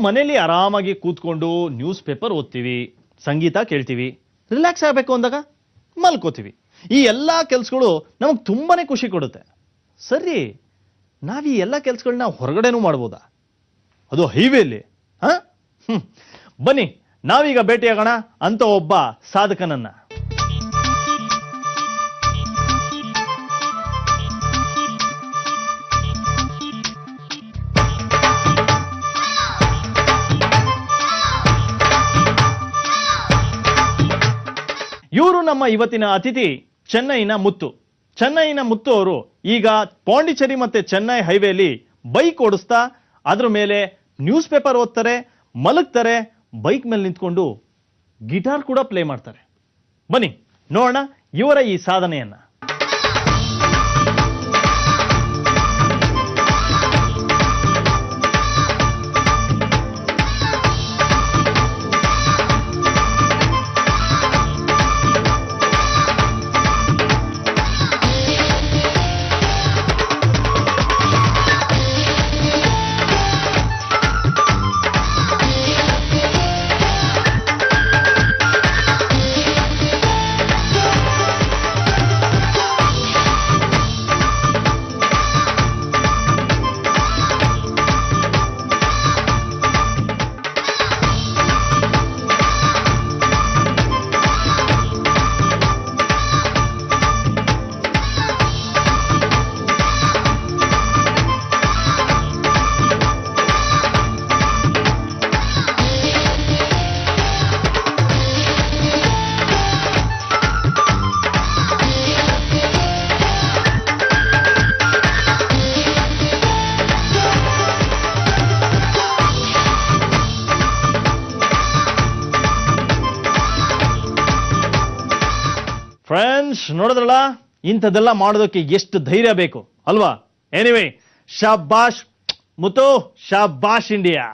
ಮನೇಲಿ ಆರಾಮಾಗಿ ಕೂತ್ಕೊಂಡು ನ್ಯೂಸ್ ಪೇಪರ್ ಓದ್ತೀವಿ, ಸಂಗೀತ ಕೇಳ್ತೀವಿ, ರಿಲ್ಯಾಕ್ಸ್ ಆಗಬೇಕು ಅಂದಾಗ ಮಲ್ಕೋತೀವಿ. ಈ ಎಲ್ಲ ಕೆಲಸಗಳು ನಮಗೆ ತುಂಬಾನೇ ಖುಷಿ ಕೊಡುತ್ತೆ. ಸರಿ, ನಾವು ಈ ಎಲ್ಲ ಕೆಲಸಗಳನ್ನ ಹೊರಗಡೆನೂ ಮಾಡ್ಬೋದಾ, ಅದು ಹೈವೇಲಿ? ಬನ್ನಿ ನಾವೀಗ ಭೇಟಿಯಾಗೋಣ ಅಂತ ಒಬ್ಬ ಸಾಧಕನನ್ನ. ಇವರು ನಮ್ಮ ಇವತ್ತಿನ ಅತಿಥಿ ಚೆನ್ನೈನ ಮುತ್ತು. ಚೆನ್ನೈನ ಮುತ್ತು ಅವರು ಈಗ ಪಾಂಡಿಚೇರಿ ಮತ್ತೆ ಚೆನ್ನೈ ಹೈವೇಲಿ ಬೈಕ್ ಓಡಿಸ್ತಾ ಅದ್ರ ಮೇಲೆ ನ್ಯೂಸ್ ಪೇಪರ್ ಓದ್ತಾರೆ, ಮಲಗ್ತಾರೆ, ಬೈಕ್ ಮೇಲೆ ನಿಂತ್ಕೊಂಡು ಗಿಟಾರ್ ಕೂಡ ಪ್ಲೇ ಮಾಡ್ತಾರೆ. ಬನ್ನಿ ನೋಡೋಣ ಇವರ ಈ ಸಾಧನೆಯನ್ನ. ಫ್ರೆಂಡ್ಸ್, ನೋಡಿದ್ರಲ್ಲ, ಇಂಥದ್ದೆಲ್ಲ ಮಾಡೋದಕ್ಕೆ ಎಷ್ಟು ಧೈರ್ಯ ಬೇಕು ಅಲ್ವಾ? ಎನಿವೇ, ಶಾಬಾಷ್ ಮುತ್ತು, ಶಾಬಾಷ್ ಇಂಡಿಯಾ.